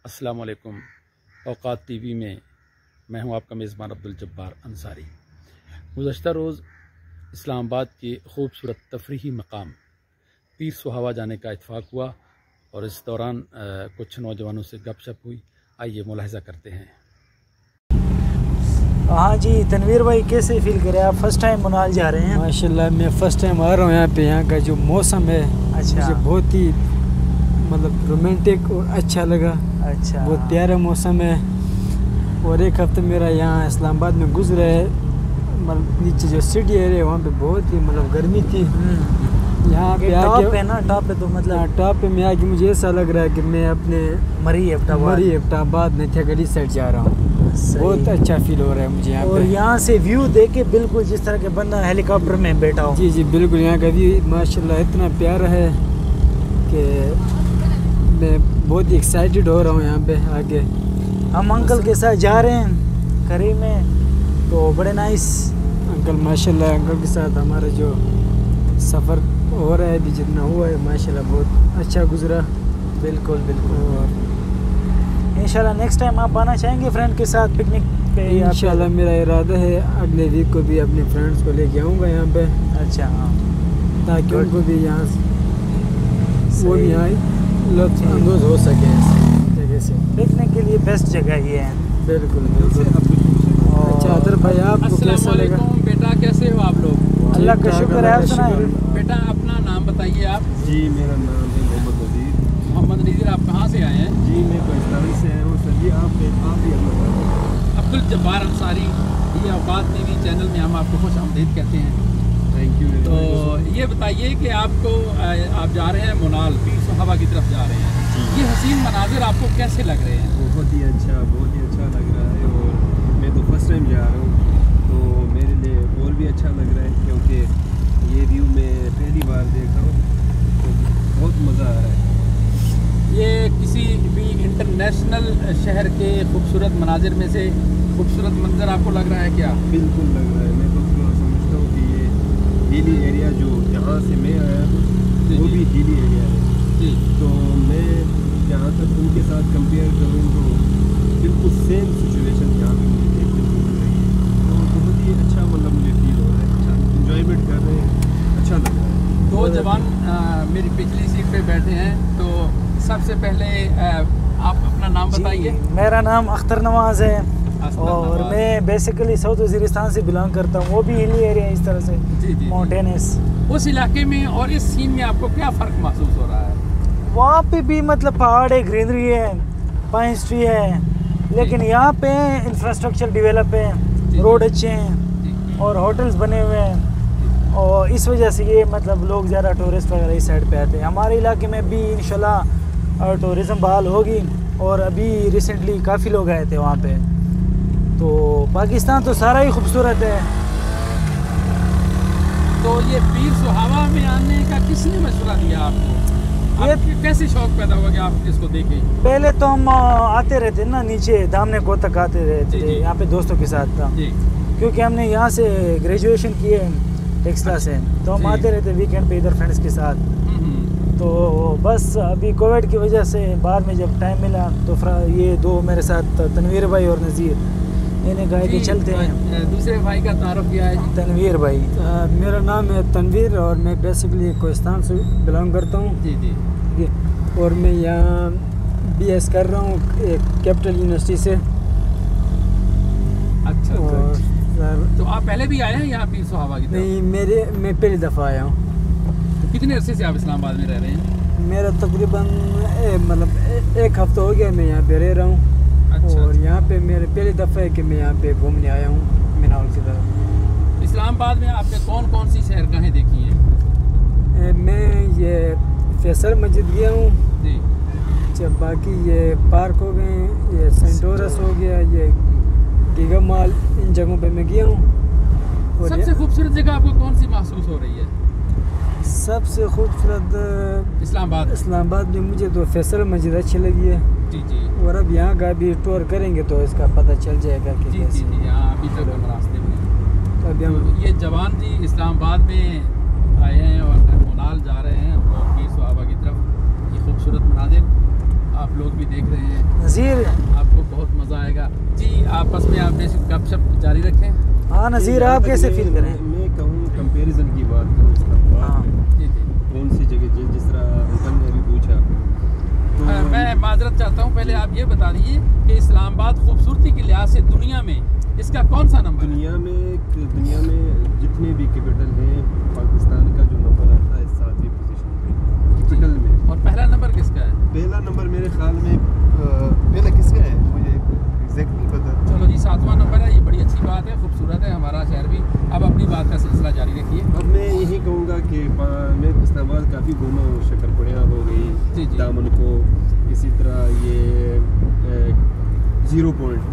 अस्सलाम वालेकुम। औकात टीवी में मैं हूं आपका मेज़बान अब्दुल जब्बार अंसारी। गुज़श्ता रोज़ इस्लामाबाद के खूबसूरत तफरीही मकाम पीर सुहावा जाने का इत्फाक़ हुआ और इस दौरान कुछ नौजवानों से गपशप हुई। आइए मुलाहिज़ा करते हैं। हाँ जी, तनवीर भाई कैसे फील करें आप? फर्स्ट टाइम मुनाल जा रहे हैं? माशाल्लाह मैं फ़र्स्ट टाइम आ रहा हूँ यहाँ पे। यहाँ का जो मौसम है मुझे बहुत ही मतलब रोमांटिक और अच्छा लगा। अच्छा, बहुत प्यारा मौसम है। और एक हफ्ता मेरा यहाँ इस्लामाबाद में गुजरा है। मतलब नीचे जो सिटी एरिया है वहाँ पे बहुत ही मतलब गर्मी थी। यहाँ पे टॉप है ना, टॉप पे तो मतलब टॉप पे मैं आके मुझे ऐसा लग रहा है कि मैं अपने मरी एबटाबाद नथियागढ़ी साइड जा रहा हूँ। बहुत अच्छा फील हो रहा है मुझे यहाँ पे। और यहाँ से व्यू देखे बिल्कुल जिस तरह के बंदा हेलीकॉप्टर में बैठा हो। जी बिल्कुल। यहाँ का व्यू माशाल्लाह इतना प्यारा है कि मैं बहुत ही एक्साइटेड हो रहा हूँ यहाँ पे आके। हम अंकल के साथ जा रहे हैं करीब में, तो बड़े नाइस अंकल माशाल्लाह। अंकल के साथ हमारा जो सफ़र हो रहा है अभी जितना हुआ है माशाल्लाह बहुत अच्छा गुजरा। बिल्कुल। और इंशाल्लाह नेक्स्ट टाइम आप आना चाहेंगे फ्रेंड के साथ पिकनिक पे? इंशाल्लाह मेरा इरादा है अगले वीक को भी अपने फ्रेंड्स को लेके आऊँगा यहाँ पे। अच्छा, हाँ, ताकि उनको भी यहाँ वो भी यहाँ लुत्फ़ अंदोज़ हो सके इस जगह से। पिकनिक के लिए बेस्ट जगह ये है। बिल्कुल। अच्छा अदर भाई आपको कैसा लगा? बेटा कैसे हो आप लोग? अल्लाह का शुक्र है। आप सुनाएं बेटा, अपना नाम बताइए आप। जी मेरा नाम है मोहम्मद नज़ीर। आप कहाँ से आए हैं? जी मैं पाकिस्तान से आया हूँ सर जी। आप भी अब्दुल जब्बार अंसारी, ये औकात टीवी चैनल में हम आपको खुश आमदीद कहते हैं। Thank you. तो ये बताइए कि आपको आप जा रहे हैं मुनाल, पीर सुहावा की तरफ जा रहे हैं। ये हसीन मनाजिर आपको कैसे लग रहे हैं? बहुत ही अच्छा लग रहा है। और मैं तो फर्स्ट टाइम जा रहा हूँ तो मेरे लिए और भी अच्छा लग रहा है क्योंकि ये व्यू मैं पहली बार देख रहा हूँ तो बहुत मज़ा आ रहा है। ये किसी भी इंटरनेशनल शहर के खूबसूरत मनाजिर में से खूबसूरत मंजर आपको लग रहा है क्या? बिल्कुल लग रहा है। मैं तो समझता हूँ कि ये हिली एरिया जो जहाँ से मैं आया हूँ वो भी हिली एरिया है जी। तो मैं जहाँ तक उनके साथ कंपेयर करूँ तो बिल्कुल सेम सिचुएशन यहाँ पे मुझे देखने को मिल रही है। तो बहुत ही अच्छा मतलब मुझे फील हो रहा है। अच्छा इंजॉयमेंट कर रहे हैं, अच्छा लग रहा है। दो जवान मेरी पिछली सीट पे बैठे हैं, तो सबसे पहले आप अपना नाम बताइए। मेरा नाम अख्तर नवाज़ है और मैं बेसिकली साउथ वज़ीरिस्तान से बिलोंग करता हूँ। वो भी हिली एरिया इस तरह से माउंटेनस। उस इलाके में और इस सीन में आपको क्या फ़र्क महसूस हो रहा है? वहाँ पे भी मतलब पहाड़ है, ग्रीनरी है, पाइन ट्री है, लेकिन यहाँ पे इंफ्रास्ट्रक्चर डेवलप है, रोड अच्छे हैं और होटल्स बने हुए हैं और इस वजह से ये मतलब लोग ज़्यादा टूरिस्ट वगैरह इस साइड पे आते हैं। हमारे इलाके में भी इंशाल्लाह टूरिज़म बहाल होगी और अभी रिसेंटली काफ़ी लोग आए थे वहाँ पे। तो पाकिस्तान तो सारा ही खूबसूरत है। तो ये पीर सुहावा में आने का किसने मशवरा दिया आपको? ये कैसे शौक पैदा हुआ कि आप इसको देखें? पहले तो हम आते रहते ना, नीचे दामने को तक आते रहते थे यहाँ पे दोस्तों के साथ था, क्योंकि हमने यहाँ से ग्रेजुएशन किए टेक्सला से, तो हम आते रहते वीकेंड पे इधर फ्रेंड्स के साथ। तो बस अभी कोविड की वजह से बाद में जब टाइम मिला तो ये दो मेरे साथ तनवीर भाई और नज़ीर, इन्हें कहा कि चलते हैं। दूसरे भाई का तारुफ किया है? तनवीर भाई। मेरा नाम है तनवीर और मैं बेसिकली कोहिस्तान से बिलोंग करता हूँ। जी। और मैं यहाँ BS कर रहा हूँ कैपिटल यूनिवर्सिटी से। अच्छा। तो आप पहले भी आए हैं यहाँ पीर सुहावा की तरफ? नहीं, मैं पहली दफ़ा आया हूँ। तो कितने अरसे से आप इस्लामाबाद में रह रहे हैं? मेरा तकरीबन मतलब एक हफ्ता हो गया मैं यहाँ पे रह रहा हूँ। अच्छा। और यहाँ पे मेरे पहली दफ़ा है कि मैं यहाँ पे घूमने आया हूँ मीनाल की तरफ। इस्लामाबाद में आपने कौन कौन सी सैरगाहें देखी हैं? मैं ये फैसल मस्जिद गया हूँ जी। जब बाकी ये पार्क हो गए, ये सेंटोरस हो गया, ये गीगा मॉल, इन जगहों पे मैं गया हूँ। और सबसे खूबसूरत जगह आपको कौन सी महसूस हो रही है? सबसे खूबसूरत इस्लामाबाद में मुझे तो फैसल मस्जिद अच्छी लगी है। जी। और अब यहाँ का भी टूर करेंगे तो इसका पता चल जाएगा कि जी। यहाँ अभी तक हम रास्ते में। तो अभी हम ये जवान जी इस्लामाबाद में आए हैं और मुनाल जा रहे हैं और पीर सुहावा की तरफ। ये खूबसूरत मनाजिर आप लोग भी देख रहे हैं। नज़ीर आपस में आप बेसिक गपशप जारी रखें। हाँ नज़ीर, आप कैसे फील करें? मैं कहूँ कंपैरिजन की बात करूँ इस्लामाबाद हाँ जी जी। कौन सी जगह जिस तरह अंकल ने अभी पूछा तो मैं माजरत चाहता हूँ, पहले आप ये बता दीजिए कि इस्लामाबाद खूबसूरती के लिहाज से दुनिया में इसका कौन सा नंबर है? दुनिया में जितने भी कैपिटल हैं, पाकिस्तान का जो नंबर आता है 7वीं पोजीशन पे कैपिटल में। और पहला नंबर किसका है? पहला नंबर मेरे ख्याल में पहला किसका है मुझे एग्जैक्ट नहीं पता। चलो जी, 7वां नंबर है, ये बड़ी अच्छी बात है, खूबसूरत है हमारा शहर भी। अब अपनी बात का सिलसिला जारी रखिए। अब मैं यही कहूँगा कि मैं इस्लामाबाद काफ़ी घूमा हूँ, शक्करपुड़िया हो जी, गई, जी। दामन को, इसी तरह ये 0 पॉइंट,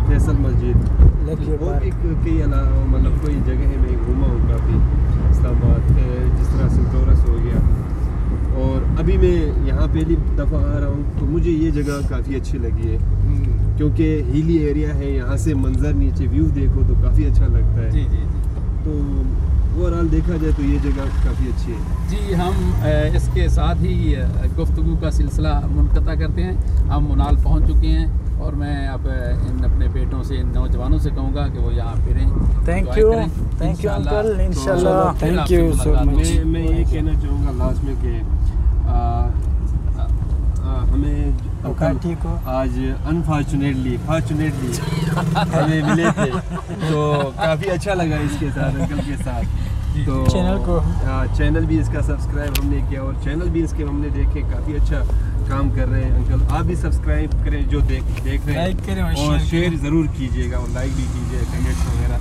फैसल मस्जिद और एक कई मतलब कोई जगह है मैं घूमा हूँ काफ़ी इस्लामाबाद, जिस तरह सिंटोरस हो गया। और अभी मैं यहाँ पहली दफ़ा आ रहा हूँ तो मुझे ये जगह काफ़ी अच्छी लगी है क्योंकि हिली एरिया है, यहाँ से मंजर नीचे व्यू देखो तो काफ़ी अच्छा लगता है। जी जी जी। तो ओवरऑल देखा जाए तो ये जगह काफ़ी अच्छी है। जी, हम इसके साथ ही गुफ्तगू का सिलसिला मुनक़ता करते हैं। हम मुनाल पहुंच चुके हैं और मैं अब इन अपने बेटों से, इन नौजवानों से कहूँगा कि वो यहाँ फिरें। थैंक यू अंकल, इंशाल्लाह। Thank you so much. मैं ये कहना चाहूँगा लास्ट में कि हमें ठीक हो आज अनफॉर्चुनेटली हमें मिले थे तो काफ़ी अच्छा लगा इसके साथ, अंकल के साथ। तो चैनल भी इसका सब्सक्राइब हमने किया और चैनल भी इसके हमने देखे, काफ़ी अच्छा काम कर रहे हैं अंकल। आप भी सब्सक्राइब करें जो देख रहे हैं, लाइक करें और शेयर ज़रूर कीजिएगा और लाइक भी कीजिए, कमेंट्स वगैरह।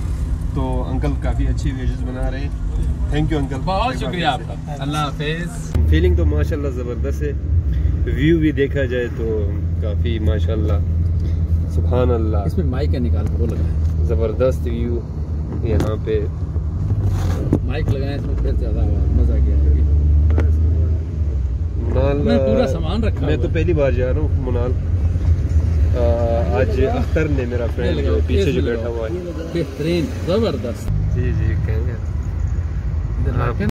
तो अंकल काफ़ी अच्छी वीडियोज़ बना रहे हैं। थैंक यू अंकल, बहुत शुक्रिया आपका। अल्लाह हाफिज़। फीलिंग तो माशाल्लाह ज़बरदस्त है, व्यू भी देखा जाए तो काफ़ी माशाल्लाह सुभान अल्लाह, इसमें माइक का निकाल वो लगाएं, ज़बरदस्त व्यू यहाँ पे। माइक लगाएं तो फिर ज़्यादा मज़ा गया। मुनाल पूरा सामान रखा मैं तो पहली बार जा रहा हूँ मुनाल। आज अख्तर ने, मेरा फ्रेंड जो पीछे जो बैठा हुआ है, बेहतरीन ज़बरदस्त। जी कहेंगे।